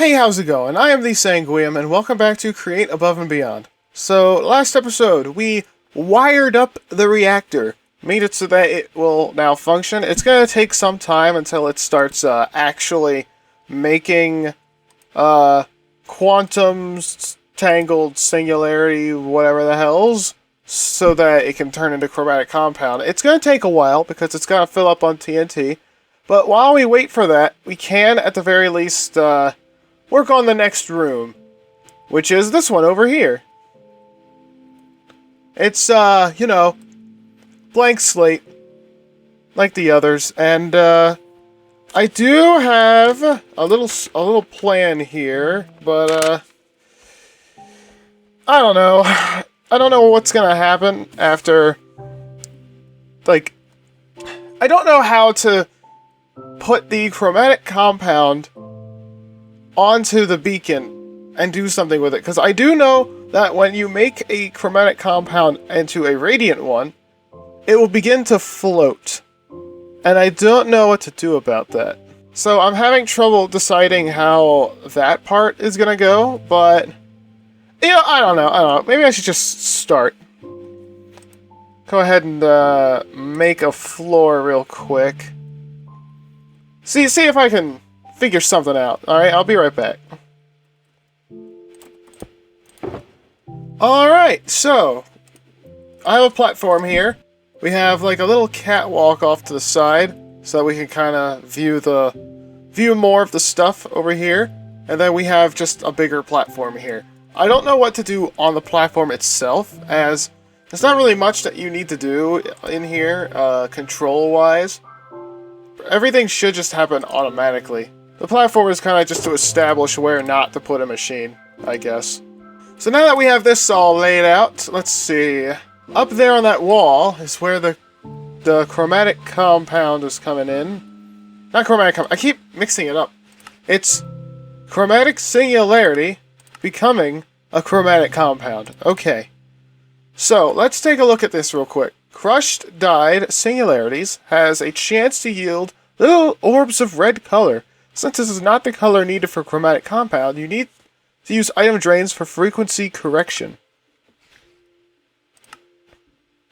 Hey, how's it going? I am the Sanguiem, and welcome back to Create Above and Beyond. So, last episode, we wired up the reactor, made it so that it will now function. It's going to take some time until it starts actually making quantums, tangled, singularity, whatever the hells, so that it can turn into chromatic compound. It's going to take a while, because it's going to fill up on TNT, but while we wait for that, we can, at the very least, work on the next room, which is this one over here. It's, you know, blank slate, like the others, and, I do have a little plan here, but, I don't know. I don't know what's gonna happen after, like, I don't know how to put the chromatic compound onto the beacon and do something with it, because I do know that when you make a chromatic compound into a radiant one, it will begin to float, and I don't know what to do about that. So I'm having trouble deciding how that part is gonna go, but you know, I don't know, maybe I should just start. Go ahead and make a floor real quick. See if I can figure something out. Alright, I'll be right back. Alright, so I have a platform here. We have like a little catwalk off to the side so that we can kind of view more of the stuff over here. And then we have just a bigger platform here. I don't know what to do on the platform itself, as there's not really much that you need to do in here, control-wise. Everything should just happen automatically. The platform is kind of just to establish where not to put a machine, I guess. So now that we have this all laid out, let's see. Up there on that wall is where the chromatic compound is coming in. Not chromatic compound, I keep mixing it up. It's chromatic singularity becoming a chromatic compound. Okay. So, let's take a look at this real quick. Crushed dyed singularities has a chance to yield little orbs of red color. Since this is not the color needed for chromatic compound, you need to use item drains for frequency correction.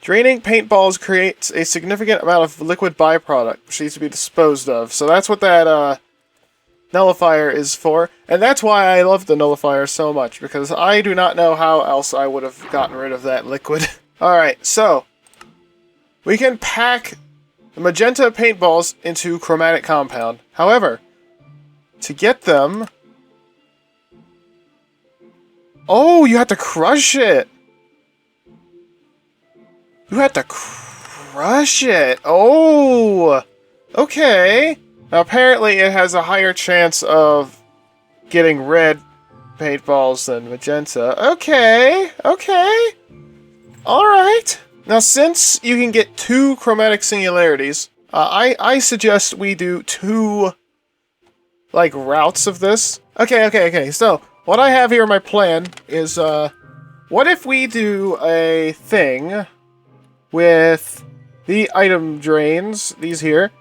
Draining paintballs creates a significant amount of liquid byproduct, which needs to be disposed of. So that's what that nullifier is for. And that's why I love the nullifier so much, because I do not know how else I would have gotten rid of that liquid. Alright, so we can pack the magenta paintballs into chromatic compound. However, to get them... Oh, you have to crush it! You have to crush it! Oh! Okay. Now apparently it has a higher chance of getting red paintballs than magenta. Okay, okay. Alright. Now since you can get 2 chromatic singularities, I suggest we do 2... like, routes of this. Okay, so, what I have here in my plan is, what if we do a thing with the item drains, these here.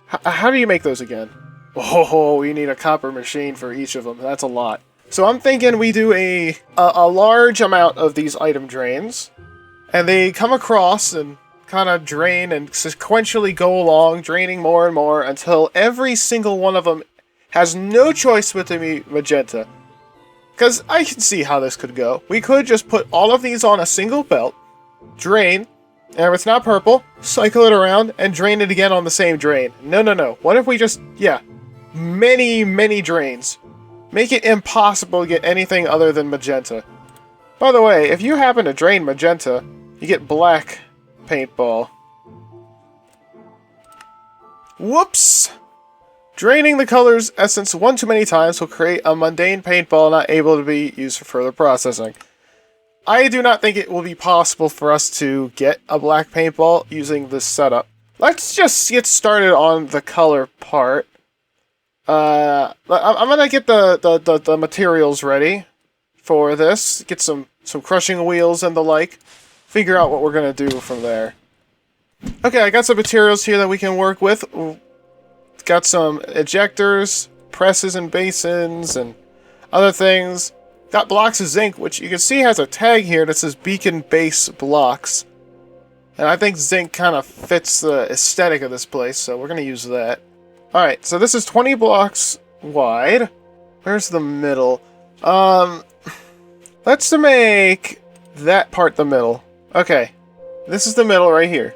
How do you make those again? Oh, you need a copper machine for each of them. That's a lot. So I'm thinking we do a large amount of these item drains, and they come across and kind of drain and sequentially go along, draining more and more until every single one of them has no choice but to be magenta. Because I can see how this could go. We could just put all of these on a single belt, drain, and if it's not purple, cycle it around and drain it again on the same drain. No. What if we just, many drains. Make it impossible to get anything other than magenta. By the way, if you happen to drain magenta, you get black paintball. Whoops! Draining the color's essence one too many times will create a mundane paintball not able to be used for further processing. I do not think it will be possible for us to get a black paintball using this setup. Let's just get started on the color part. I'm gonna get the materials ready for this. Get some crushing wheels and the like. Figure out what we're gonna do from there. Okay, I got some materials here that we can work with. Got some ejectors, presses and basins, and Other things, got blocks of zinc, which you can see has a tag here that says beacon base blocks. And I think zinc kind of fits the aesthetic of this place, so we're going to use that. Alright, so this is 20 blocks wide. Where's the middle? Let's make that part the middle. Okay, this is the middle right here.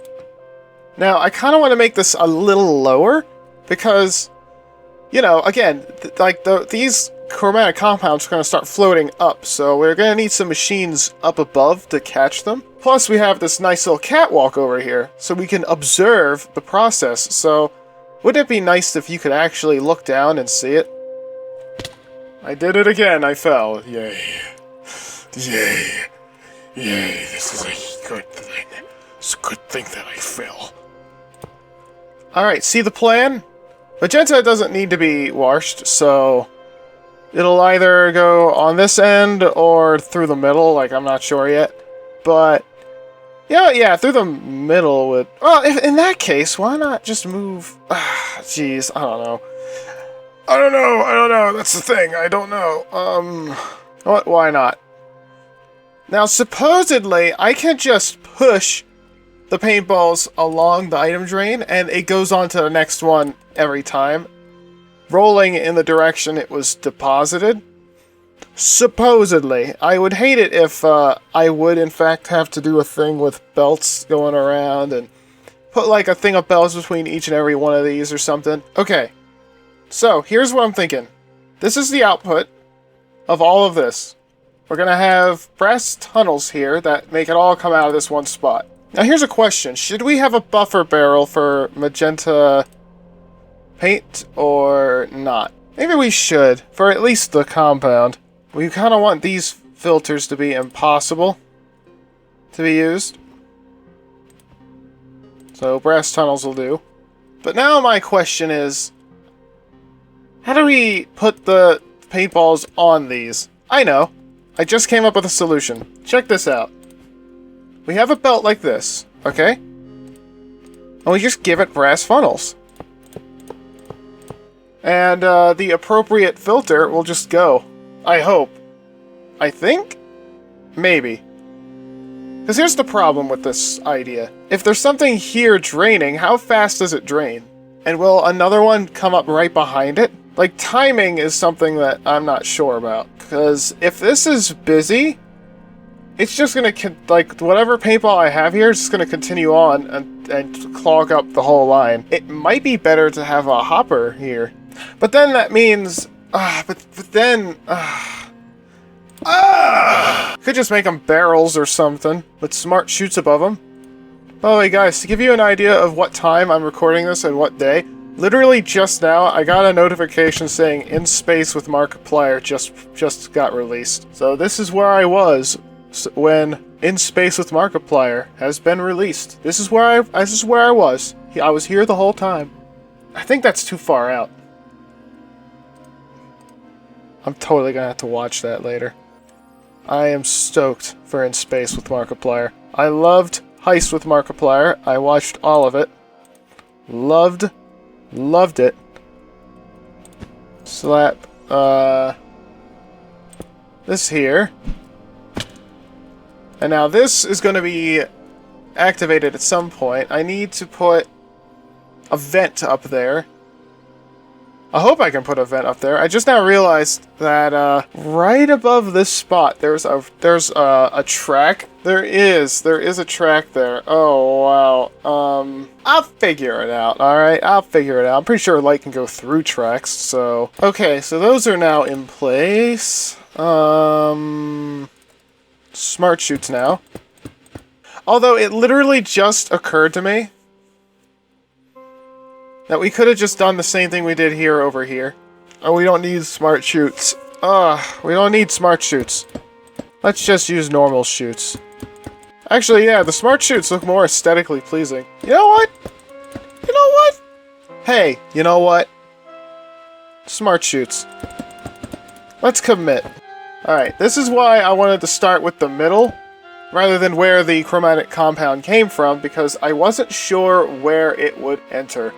Now, I kind of want to make this a little lower, because, you know, again, these chromatic compounds are going to start floating up, so we're going to need some machines up above to catch them. Plus, we have this nice little catwalk over here, so we can observe the process. So, wouldn't it be nice if you could actually look down and see it? I did it again, I fell. Yay. Yay. Yay, this is a good thing. It's a good thing that I fell. Alright, see the plan? Magenta doesn't need to be washed, so it'll either go on this end or through the middle, like I'm not sure yet. But, yeah, through the middle would... Well, in that case, why not just move... Jeez, I don't know. I don't know, that's the thing, I don't know. Why not? Now, supposedly, I can just push the paintballs along the item drain, and it goes on to the next one every time, rolling in the direction it was deposited. Supposedly. I would hate it if I would, in fact, have to do a thing with belts going around and put, like, a thing of belts between each and every one of these or something. Okay. So, here's what I'm thinking. This is the output of all of this. We're going to have brass tunnels here that make it all come out of this one spot. Now, here's a question. Should we have a buffer barrel for magenta paint or not? Maybe we should, for at least the compound. We kind of want these filters to be impossible to be used. So brass tunnels will do. But now my question is, how do we put the paintballs on these? I know. I just came up with a solution. Check this out. We have a belt like this, okay? And we just give it brass funnels. And the appropriate filter will just go. I hope. I think? Maybe. Because here's the problem with this idea. If there's something here draining, how fast does it drain? And will another one come up right behind it? Like, timing is something that I'm not sure about. Because if this is busy, it's just going to, like, whatever paintball I have here is just going to continue on and clog up the whole line. It might be better to have a hopper here. But then that means... Could just make them barrels or something, with smart chutes above them. By the way, guys, to give you an idea of what time I'm recording this and what day, literally just now, I got a notification saying In Space with Markiplier just got released. So this is where I was when In Space with Markiplier has been released. This is where I was. I was here the whole time. I think that's too far out. I'm totally gonna have to watch that later. I am stoked for In Space with Markiplier. I loved Heist with Markiplier. I watched all of it. Loved it. Slap, this here. And now this is going to be activated at some point. I need to put a vent up there. I hope I can put a vent up there. I just now realized that right above this spot there's a track. There is a track there. Oh wow. I'll figure it out. All right, I'll figure it out. I'm pretty sure light can go through tracks. So okay, so those are now in place. Smart chutes now. Although it literally just occurred to me that we could have just done the same thing we did here over here. Oh, we don't need smart chutes. We don't need smart chutes. Let's just use normal chutes. Actually, yeah, the smart chutes look more aesthetically pleasing. You know what? You know what? Hey, you know what? Smart chutes. Let's commit. Alright, this is why I wanted to start with the middle, rather than where the chromatic compound came from, because I wasn't sure where it would enter.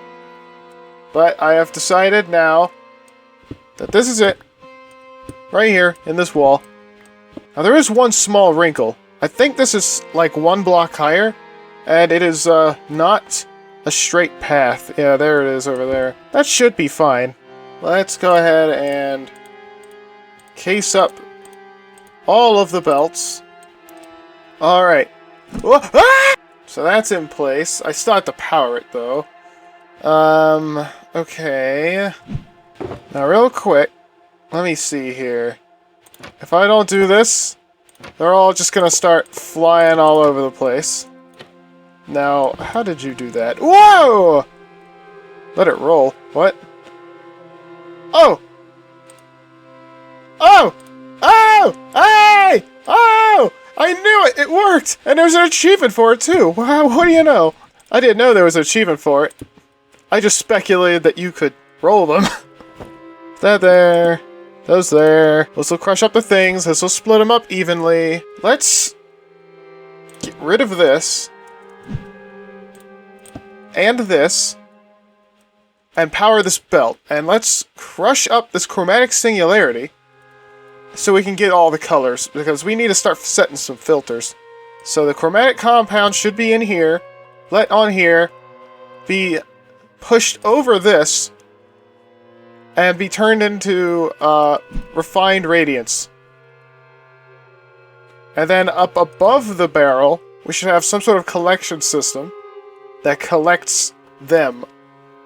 But I have decided now that this is it. right here in this wall. Now there is one small wrinkle. I think this is like 1 block higher, and it is not a straight path. Yeah, there it is over there. That should be fine. Let's go ahead and case up all of the belts. Alright. Ah! So that's in place. I still have to power it though. Okay. Now real quick, let me see here. If I don't do this, they're all just gonna start flying all over the place. Now, how did you do that? Whoa! Let it roll. What? Oh! Oh! Oh! Hey! Oh! I knew it! It worked! And there's an achievement for it, too! Wow, what do you know? I didn't know there was an achievement for it. I just speculated that you could roll them. That there. Those there. This will crush up the things. This will split them up evenly. Let's get rid of this. And this. And power this belt. And let's crush up this chromatic singularity. So we can get all the colors. Because we need to start setting some filters. So the chromatic compound should be in here. Let on here. Be pushed over this. And be turned into refined radiance. And then up above the barrel, we should have some sort of collection system that collects them.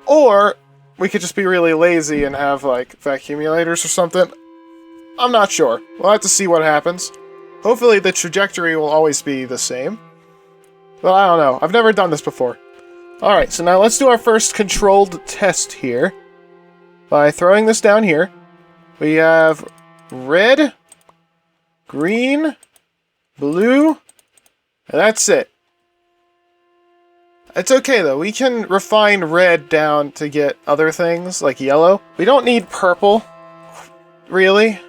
Or we could just be really lazy and have like vacuumulators or something. I'm not sure. We'll have to see what happens. Hopefully the trajectory will always be the same. But I don't know. I've never done this before. Alright, so now let's do our first controlled test here. By throwing this down here. We have red, green, blue, and that's it. It's okay though, we can refine red down to get other things, like yellow. We don't need purple, really.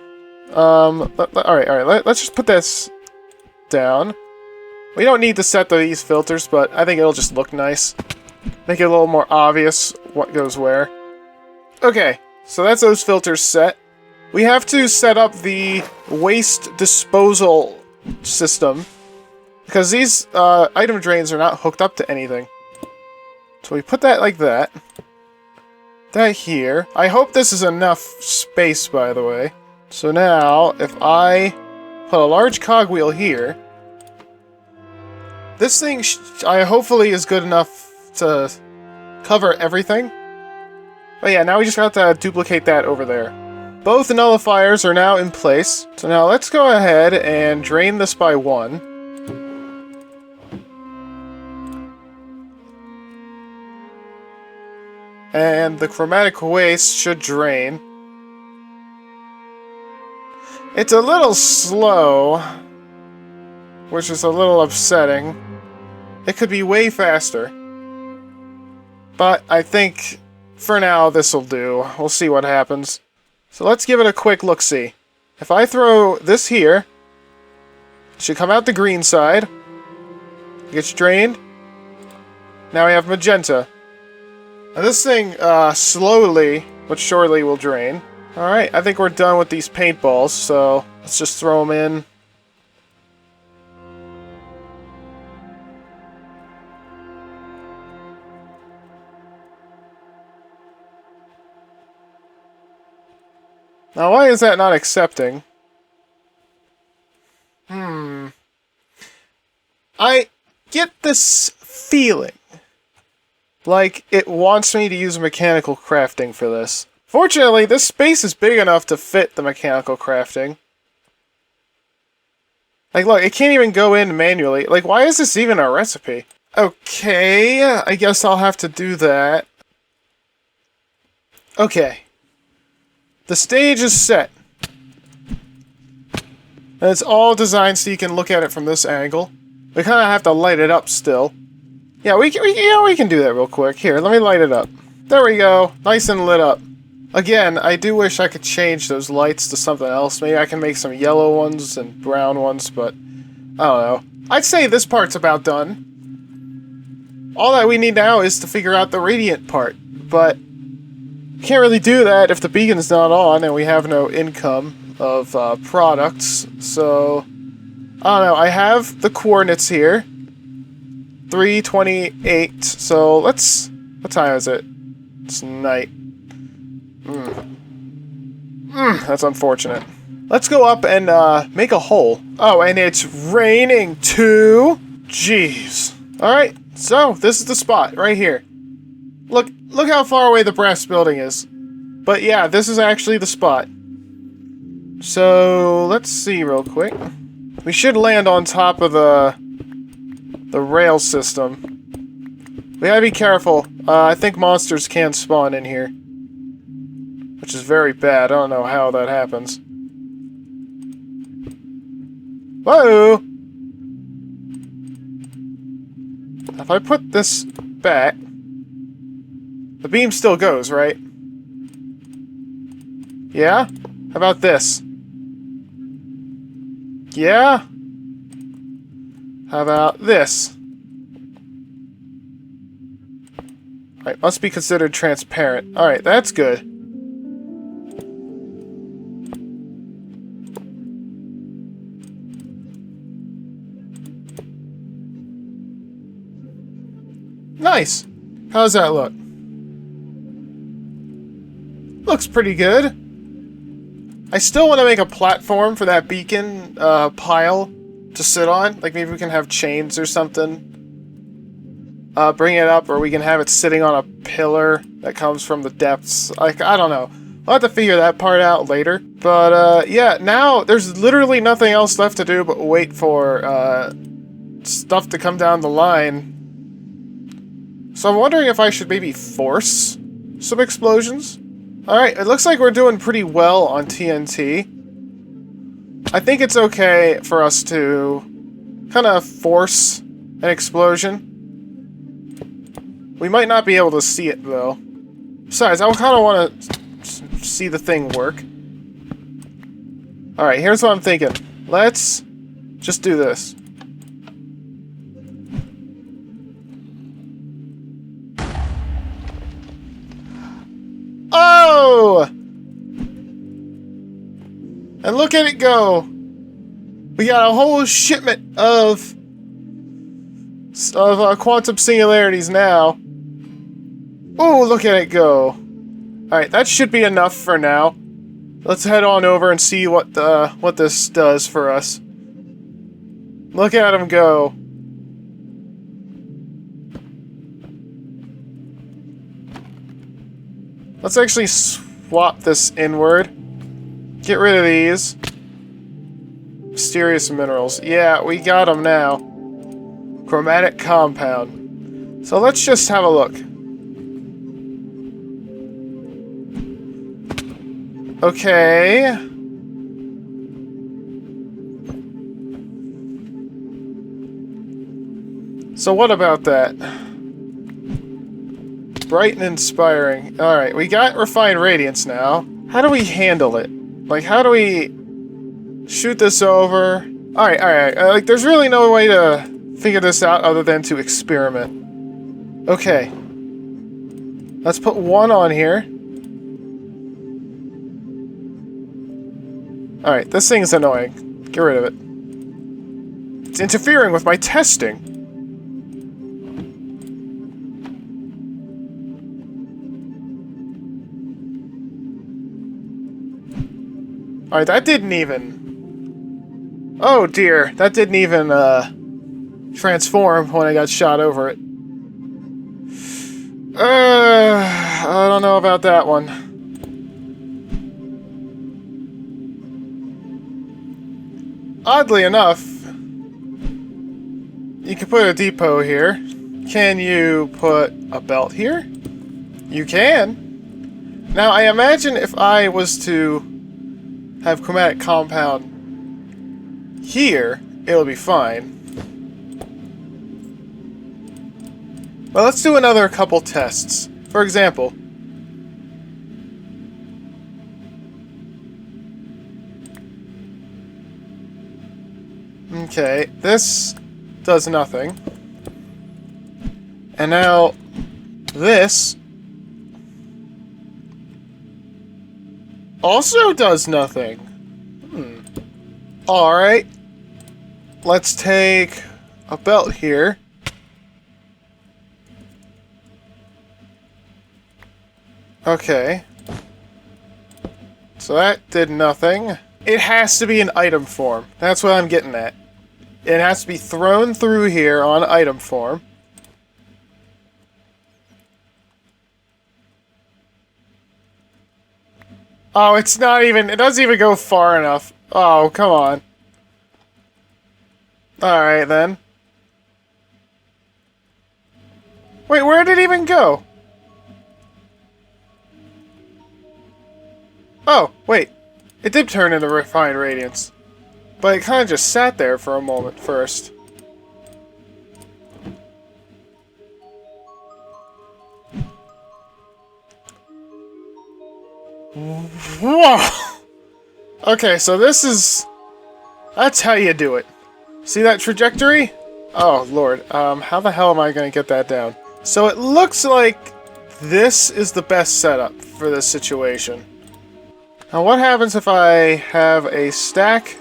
Alright, let's just put this down. We don't need to set these filters, but I think it'll just look nice. Make it a little more obvious what goes where. Okay, so that's those filters set. We have to set up the waste disposal system, because these item drains are not hooked up to anything. So we put that like that. That here. I hope this is enough space, by the way. So now, if I put a large cogwheel here, this thing hopefully is good enough to cover everything. But yeah, now we just have to duplicate that over there. Both nullifiers are now in place. So now let's go ahead and drain this by 1. And the chromatic waste should drain. It's a little slow, which is a little upsetting. It could be way faster. But I think for now this'll do. We'll see what happens. So let's give it a quick look-see. If I throw this here, it should come out the green side. It gets drained. Now we have magenta. Now this thing slowly but surely will drain. Alright, I think we're done with these paintballs, so let's just throw them in. Now why is that not accepting? I get this feeling like it wants me to use mechanical crafting for this. Fortunately, this space is big enough to fit the mechanical crafting. Like, look, it can't even go in manually. Like, why is this even a recipe? Okay, I guess I'll have to do that. Okay. The stage is set. And it's all designed so you can look at it from this angle. We kind of have to light it up still. Yeah, we can do that real quick. Here, let me light it up. There we go. Nice and lit up. Again, I do wish I could change those lights to something else. Maybe I can make some yellow ones and brown ones, but I don't know. I'd say this part's about done. All that we need now is to figure out the radiant part, but can't really do that if the beacon's not on and we have no income. of products. So, I don't know. I have the coordinates here. 3:28. So let's... What time is it? It's night. That's unfortunate. Let's go up and make a hole. Oh, and it's raining too? Jeez. Alright, so this is the spot right here. Look how far away the brass building is. But yeah, this is actually the spot. So let's see real quick. We should land on top of the rail system. We gotta be careful. I think monsters can spawn in here. Which is very bad. I don't know how that happens. Whoa! If I put this back... The beam still goes, right? Yeah? How about this? Yeah? How about this? Alright, must be considered transparent. Alright, that's good. Nice! How does that look? Looks pretty good. I still want to make a platform for that beacon pile to sit on. Like maybe we can have chains or something. Bring it up, or we can have it sitting on a pillar that comes from the depths. Like, I don't know. I'll have to figure that part out later. But yeah, now there's literally nothing else left to do but wait for stuff to come down the line. So I'm wondering if I should maybe force some explosions. Alright, it looks like we're doing pretty well on TNT. I think it's okay for us to kind of force an explosion. We might not be able to see it, though. Besides, I kind of want to see the thing work. Alright, here's what I'm thinking. Let's just do this. Oh! And look at it go! We got a whole shipment of quantum singularities now. Oh, look at it go! Alright, that should be enough for now. Let's head on over and see what this does for us. Look at him go. Let's actually swap this inward. Get rid of these. Mysterious minerals. Yeah, we got them now. Chromatic compound. So let's just have a look. Okay. So what about that? Bright and inspiring. Alright, we got refined radiance now. How do we handle it? Like, how do we shoot this over? Alright. Like, there's really no way to figure this out other than to experiment. Okay. Let's put one on here. Alright, this thing's annoying. Get rid of it. It's interfering with my testing. Alright, that didn't even... Oh dear, that didn't even, transform when I got shot over it. I don't know about that one. Oddly enough, you can put a depot here. Can you put a belt here? You can. Now, I imagine if I was to have chromatic compound here, it'll be fine. Well, let's do another couple tests. For example, okay, this does nothing. And now this also does nothing. Alright. Let's take a belt here. Okay. So that did nothing. It has to be an item form. That's what I'm getting at. It has to be thrown through here on item form. Oh, it's not even... It doesn't even go far enough. Oh, come on. Alright, then. Wait, where did it even go? Oh, wait. It did turn into refined Radiance. But it kind of just sat there for a moment first. Whoa! Okay, so this is... That's how you do it. See that trajectory? Oh, Lord. How the hell am I going to get that down? So it looks like this is the best setup for this situation. Now what happens if I have a stack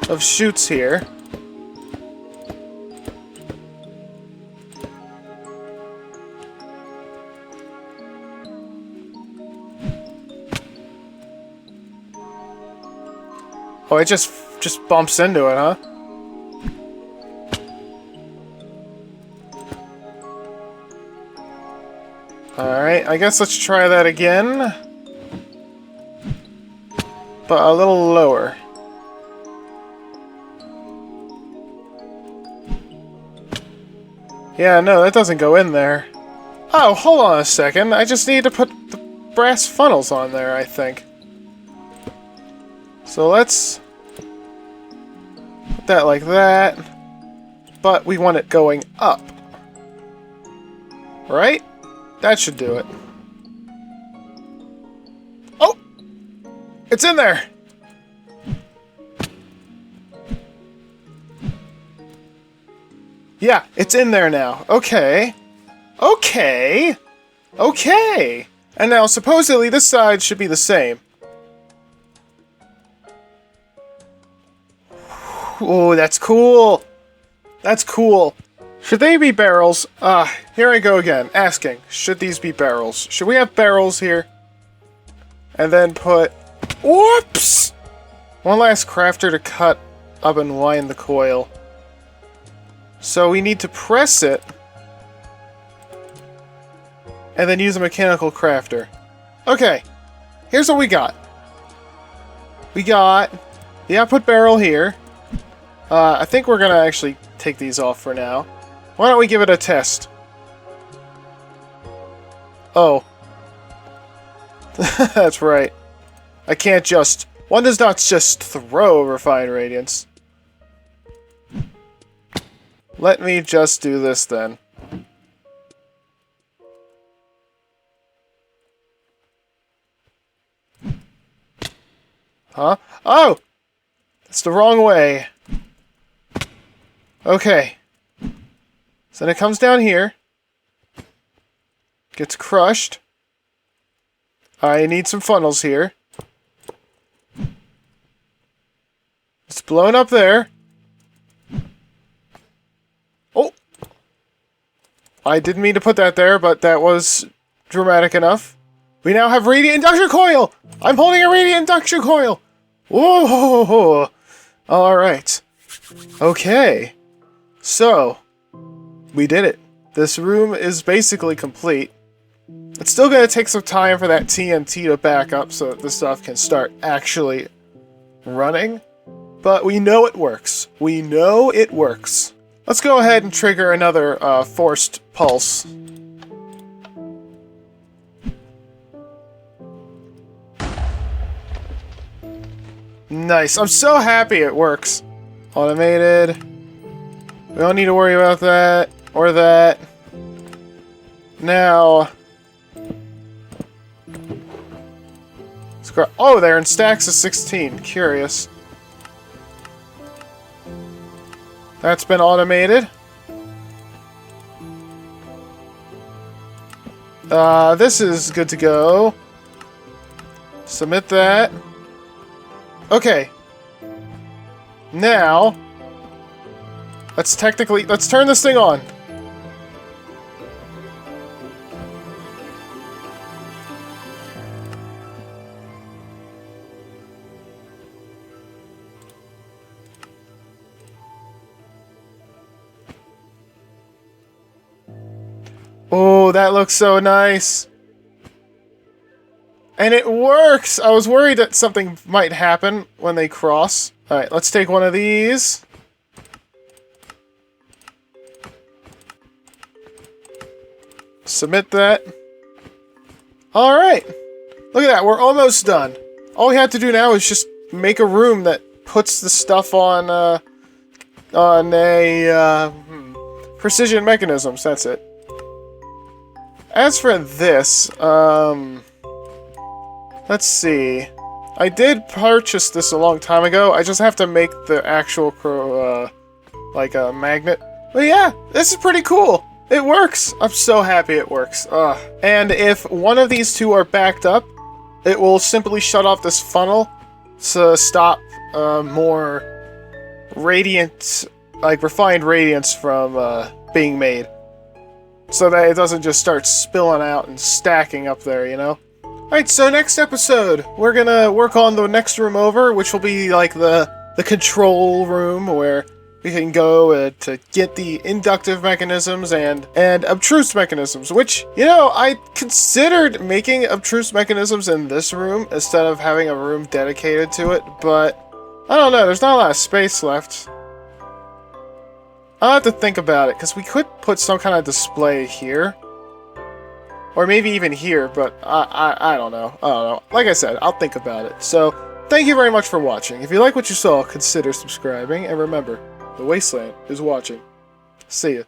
of chutes here? Oh, it just bumps into it, huh? Alright, I guess let's try that again. But a little lower. Yeah, no, that doesn't go in there. Oh, hold on a second. I just need to put the brass funnels on there, I think. So let's put that like that. But we want it going up. Right? That should do it. Oh! It's in there! Yeah, it's in there now. Okay. Okay. Okay. And now, supposedly, this side should be the same. Oh, that's cool. That's cool. Should they be barrels? Here I go again, asking, should these be barrels? Should we have barrels here? And then put... Whoops! One last crafter to cut up and wind the coil. So we need to press it, and then use a mechanical crafter. Okay, here's what we got. We got the output barrel here. I think we're gonna actually take these off for now. Why don't we give it a test? Oh. That's right. I can't just... One does not just throw Refined Radiance. Let me just do this then. Huh? Oh! It's the wrong way. Okay. So then it comes down here. Gets crushed. I need some funnels here. It's blown up there. Oh! I didn't mean to put that there, but that was dramatic enough. We now have Radiant Induction Coil! I'm holding a Radiant Induction Coil! Whoa! Alright. Okay. So, we did it. This room is basically complete. It's still going to take some time for that TNT to back up so that this stuff can start actually running. But we know it works. We know it works. Let's go ahead and trigger another forced pulse. Nice. I'm so happy it works. Automated. We don't need to worry about that or that. Now... Oh, they're in stacks of 16. Curious. That's been automated. This is good to go. Submit that. Okay. Now, let's turn this thing on. Oh, that looks so nice. And it works! I was worried that something might happen when they cross. Alright, let's take one of these. Submit that. Alright. Look at that, we're almost done. All we have to do now is just make a room that puts the stuff on precision mechanisms, that's it. As for this, let's see. I did purchase this a long time ago. I just have to make the actual, like a magnet. But yeah, this is pretty cool. It works. I'm so happy it works. And if one of these two are backed up, it will simply shut off this funnel to stop more radiant, like refined radiance from being made. So that it doesn't just start spilling out and stacking up there, you know? Alright, so next episode, we're gonna work on the next room over, which will be like the control room where we can go to get the inductive mechanisms and obtruse mechanisms, which, you know, I considered making obtruse mechanisms in this room instead of having a room dedicated to it, but I don't know, there's not a lot of space left. I'll have to think about it, because we could put some kind of display here. Or maybe even here, but I don't know. I don't know. Like I said, I'll think about it. So, thank you very much for watching. If you like what you saw, consider subscribing, and remember, the Wasteland is watching. See ya.